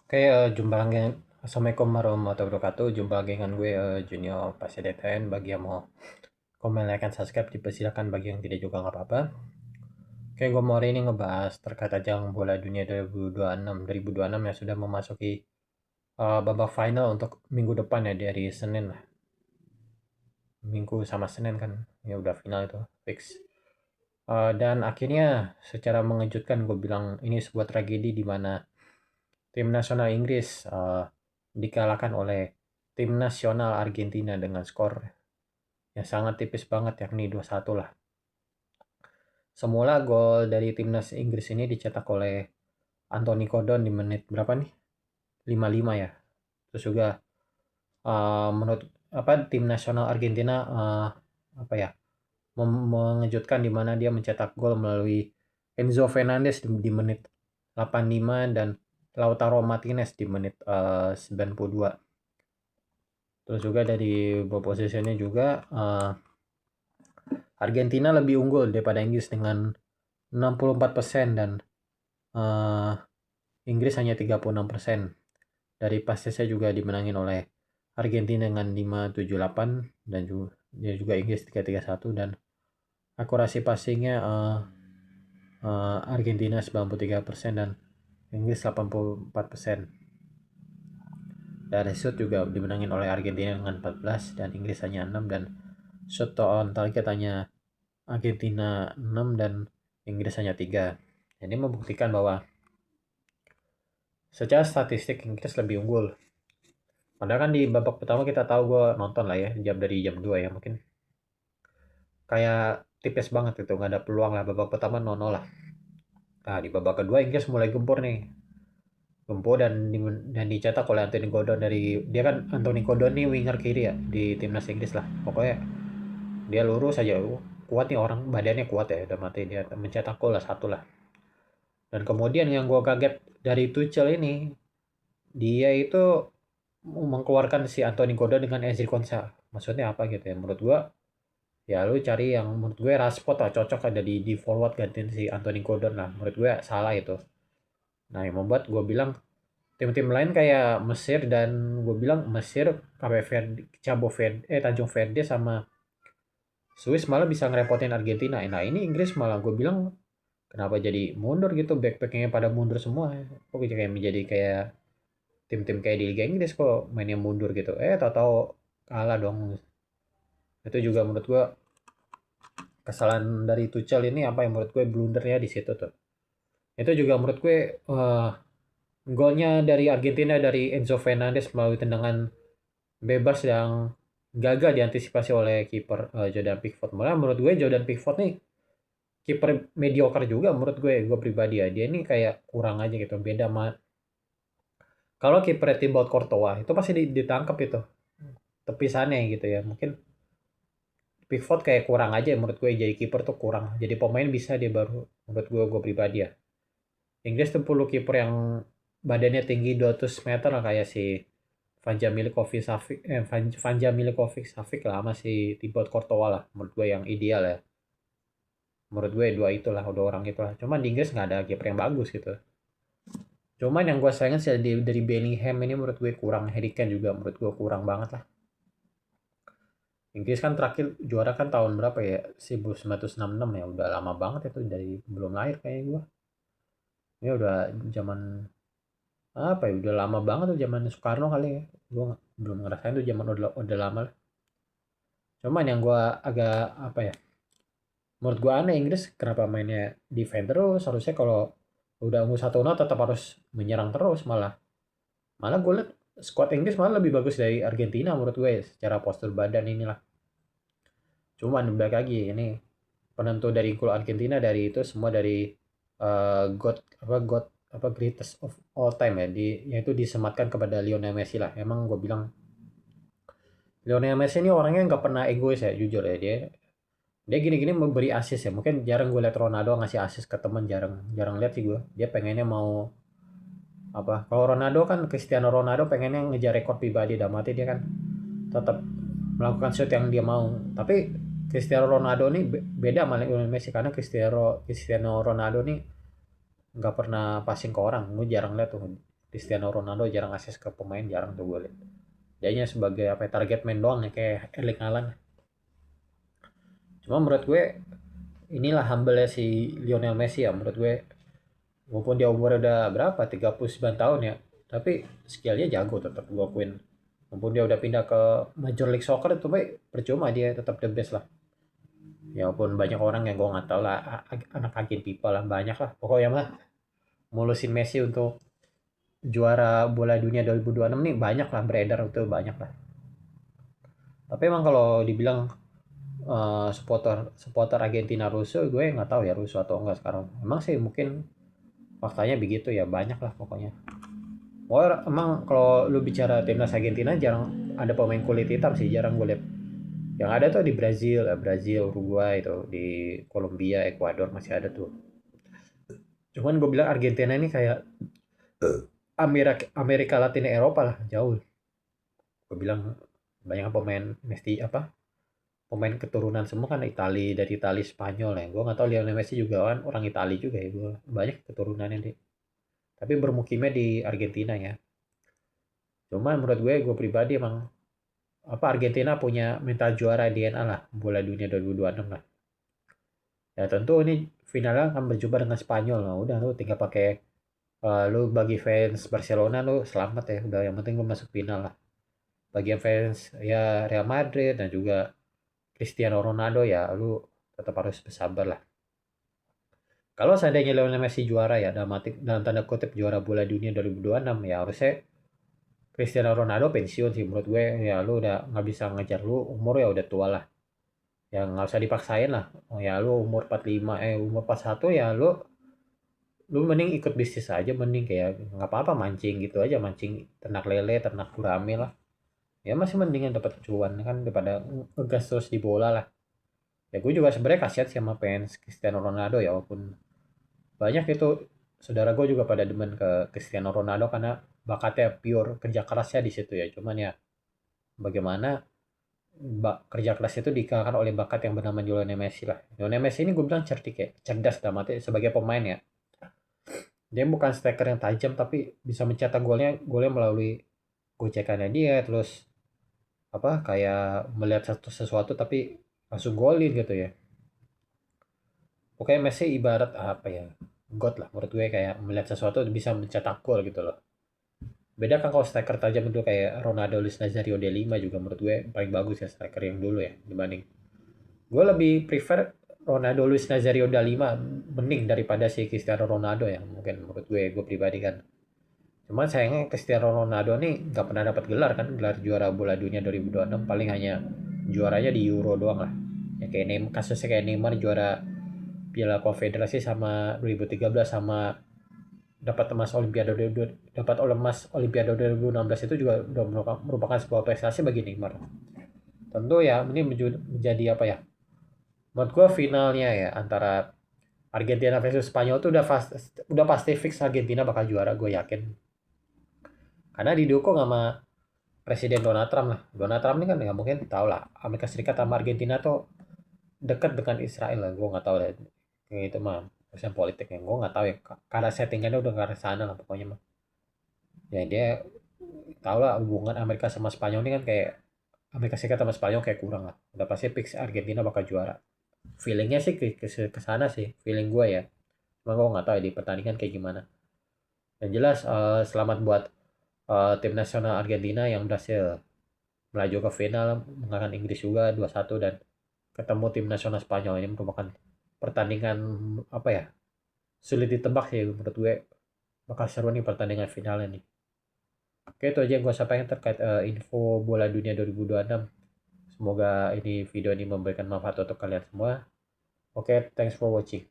Oke, jumpa lagi. Assalamualaikum warahmatullahi wabarakatuh. Jumpa lagi dengan gue, Junior Pasien Bagi yang mau komen, like, dan subscribe, dipersilakan. Bagi yang tidak juga nggak apa-apa. Oke, gue mau hari ini ngebahas terkait ajang Bola Dunia 2026 yang sudah memasuki babak final untuk minggu depan ya, dari Senin lah. Minggu sama Senin kan, ya udah final itu, fix. Dan akhirnya secara mengejutkan gue bilang ini sebuah tragedi di mana tim nasional Inggris dikalahkan oleh tim nasional Argentina dengan skor yang sangat tipis banget, yakni 2-1 lah. Semula gol dari timnas Inggris ini dicetak oleh Anthony Gordon di menit berapa nih? 55 ya. Terus juga menurut tim nasional Argentina apa ya? Mengejutkan di mana dia mencetak gol melalui Enzo Fernandez di menit 85 dan Lautaro Martinez di menit 92. Terus juga dari ball possession juga Argentina lebih unggul daripada Inggris dengan 64% dan uh, Inggris hanya 36%. Dari pasnya juga dimenangin oleh Argentina dengan 578 dan juga Inggris 331, dan akurasi passingnya Argentina 93% dan Inggris 84%. Dan shoot juga dimenangin oleh Argentina dengan 14 dan Inggris hanya 6, dan shot on target hanya Argentina 6 dan Inggris hanya 3. Ini membuktikan bahwa secara statistik Inggris lebih unggul. Padahal kan di babak pertama kita tahu, gue nonton lah ya, dari jam 2 ya, mungkin kayak tipis banget gitu, nggak ada peluang lah. Babak pertama 0-0 lah. Nah, di babak kedua Inggris mulai gempur nih. Gempur dan dicetak oleh Anthony Gordon. Dia kan Anthony Gordon nih winger kiri ya di timnas Inggris lah. Pokoknya dia lurus aja, kuat nih orang, badannya kuat ya, udah mati dia mencetak gol lah, satu lah. Dan kemudian yang gue kaget dari Tuchel ini, dia itu mengeluarkan si Anthony Gordon dengan Ezri Konsa. Maksudnya apa gitu ya? Menurut gue, ya lu cari yang menurut gue Rashford lah cocok ada di forward gantiin si Anthony Gordon lah. Menurut gue salah itu. Nah, yang membuat gue bilang tim-tim lain kayak Mesir, dan gue bilang Mesir, Cape Verde, Tanjung Verde sama Swiss malah bisa ngerepotin Argentina. Nah, ini Inggris malah gue bilang kenapa jadi mundur gitu, backpacknya pada mundur semua. Kok kayak menjadi kayak tim-tim kayak di Liga Inggris kok mainnya mundur gitu. Tahu-tahu kalah dong. Itu juga menurut gua kesalahan dari Tuchel ini, apa yang menurut gue blundernya di situ tuh. Itu juga menurut gue golnya dari Argentina dari Enzo Fernandez melalui tendangan bebas yang gagal diantisipasi oleh kiper Jordan Pickford. Malah menurut gue Jordan Pickford nih kiper mediocre juga menurut gue pribadi ya. Dia ini kayak kurang aja gitu. Beda sama kalau kiper Thibaut Courtois itu pasti ditangkap itu tepisannya gitu ya. Mungkin Pickford kayak kurang aja menurut gue, jadi kiper tuh kurang. Jadi pemain bisa dia baru, menurut gue pribadi ya. Inggris tuh perlu kiper yang badannya tinggi 200 meter lah, kayak si Vanja Milikovic Savic lah, sama si Thibaut Courtois lah. Menurut gue yang ideal ya. Menurut gue dua itulah, udah orang itulah. Cuman di Inggris nggak ada kiper yang bagus gitu. Cuman yang gue sayangin sih dari Bellingham ini, menurut gue kurang. Harry Kane juga menurut gue kurang banget lah. Inggris kan terakhir juara kan tahun berapa ya? 1966 ya, udah lama banget itu, dari belum lahir kayak gue. Ini udah zaman apa ya? Udah lama banget tuh, zaman Soekarno kali ya. Gue belum ngerasain tuh zaman udah lama lah. Cuman yang gue agak apa ya? Menurut gue aneh Inggris kenapa mainnya defend terus? Harusnya kalau udah unggul 1-0 tetap harus menyerang terus, malah. Malah gue liat squad Inggris malah lebih bagus dari Argentina menurut gue secara postur badan inilah. Cuman balik lagi ini penentu dari gol Argentina dari itu semua dari God apa greatest of all time ya, yaitu disematkan kepada Lionel Messi lah. Emang gue bilang Lionel Messi ini orangnya nggak pernah egois ya, jujur ya. Dia gini-gini memberi assist ya, mungkin jarang gue liat Ronaldo ngasih assist ke teman, jarang jarang lihat sih gue. Dia pengennya mau apa, kalau Ronaldo kan, Cristiano Ronaldo pengennya ngejar rekor pribadi, dah mati dia kan tetap melakukan shoot yang dia mau. Tapi Cristiano Ronaldo nih beda sama Lionel Messi, karena Cristiano Ronaldo nih nggak pernah passing ke orang, gue jarang lihat tuh. Cristiano Ronaldo jarang akses ke pemain, jarang tuh gue lihat. Dia hanya sebagai apa ya, target man doang ya kayak Erling Haaland. Cuma menurut gue inilah humble si Lionel Messi ya menurut gue. Walaupun dia umur udah berapa 39 tahun ya, tapi skillnya jago tetap gue akuin. Walaupun dia udah pindah ke Major League Soccer itu percuma, dia tetap the best lah. Ya walaupun banyak orang yang gue nggak tahu lah, anak agen pipa lah banyak lah. Pokoknya mah mulusin Messi untuk juara bola dunia 2026 nih banyak lah beredar itu banyak lah. Tapi emang kalau dibilang supporter supporter Argentina rusuh, gue nggak tahu ya rusuh atau enggak sekarang. Emang sih mungkin faktanya begitu ya, banyak lah pokoknya. Oh, emang kalau lu bicara timnas Argentina jarang ada pemain kulit hitam sih, jarang gue lihat. Yang ada tuh di Brazil, Brazil, Uruguay itu, di Kolombia, Ekuador masih ada tuh. Cuman gue bilang Argentina ini kayak Amerika Amerika Latin Eropa lah, jauh. Gue bilang banyak pemain mesti apa? Pemain keturunan semua kan dari Itali Spanyol ya. Gue nggak tahu Lionel Messi juga kan orang Itali juga ya. Gue banyak keturunannya dia. Tapi bermukimnya di Argentina ya. Cuman menurut gue pribadi emang apa Argentina punya mental juara DNA lah bola dunia 2026 lah. Ya tentu ini finalnya akan berjumpa dengan Spanyol lah. Udah lu tinggal pakai lu bagi fans Barcelona lu selamat ya. Udah yang penting lu masuk final lah. Bagi yang fans ya Real Madrid dan juga Cristiano Ronaldo ya lu tetap harus bersabar lah. Kalau seandainya Lionel Messi juara ya dalam tanda kutip juara bola dunia 2026 ya harusnya Cristiano Ronaldo pensiun sih menurut gue ya lu udah nggak bisa ngejar lu umur ya udah tua lah ya nggak usah dipaksain lah. Oh, ya lu umur 45 umur 41 ya lu mending ikut bisnis aja mending kayak nggak apa-apa mancing gitu aja mancing ternak lele ternak gurame lah ya masih mendingan dapat cuan kan daripada ngegas terus di bola lah. Ya gue juga sebenarnya kasihan sih sama fans Cristiano Ronaldo ya walaupun banyak itu saudara gue juga pada demen ke Cristiano Ronaldo karena bakatnya pure kerja kerasnya di situ ya cuman ya bagaimana kerja keras itu dikalahkan oleh bakat yang bernama Lionel Messi lah. Lionel Messi ini gue bilang cerdik ya, cerdas dalam arti sebagai pemain ya. Dia bukan striker yang tajam tapi bisa mencetak golnya melalui gocekannya dia terus apa kayak melihat sesuatu tapi langsung golin gitu ya. Pokoknya Messi ibarat apa ya? God lah menurut gue kayak melihat sesuatu bisa mencetak gol gitu loh. Beda kan kalau striker tajam itu kayak Ronaldo Luis Nazario de Lima juga menurut gue paling bagus ya striker yang dulu ya dibanding. Gue lebih prefer Ronaldo Luis Nazario da Lima mending daripada si Cristiano Ronaldo ya mungkin menurut gue pribadi kan. Cuman sayangnya Cristiano Ronaldo nih nggak pernah dapat gelar kan gelar juara bola dunia 2026 paling hanya juaranya di Euro doang lah. Ya kayak kasusnya kayak Neymar juara Piala Konfederasi sama 2013 sama dapat emas Olimpiade 2016 itu juga udah merupakan sebuah prestasi bagi Neymar. Tentu ya ini menjadi apa ya? Menurut gue finalnya ya antara Argentina versus Spanyol tuh udah pasti fix Argentina bakal juara gue yakin. Karena didukung sama Presiden Donald Trump lah. Donald Trump ini kan nggak mungkin tahu lah Amerika Serikat sama Argentina tuh dekat dengan Israel lah. Gue nggak tahu lah. Kayak itu mah urusan politik yang gue nggak tahu ya. Karena settingannya udah ke arah sana lah pokoknya mah. Ya dia tahu lah hubungan Amerika sama Spanyol ini kan kayak Amerika Serikat sama Spanyol kayak kurang lah. Udah pasti fix Argentina bakal juara. Feelingnya sih ke sana sih. Feeling gue ya. Cuma gue nggak tahu ya di pertandingan kayak gimana. Yang jelas selamat buat tim nasional Argentina yang berhasil melaju ke final mengalahkan Inggris juga 2-1 dan ketemu tim nasional Spanyol ini merupakan pertandingan apa ya sulit ditebak sih menurut gue bakal seru nih pertandingan finalnya nih. Oke itu aja yang gue sampaikan terkait info bola dunia 2026. Semoga ini video ini memberikan manfaat untuk kalian semua. Oke, thanks for watching.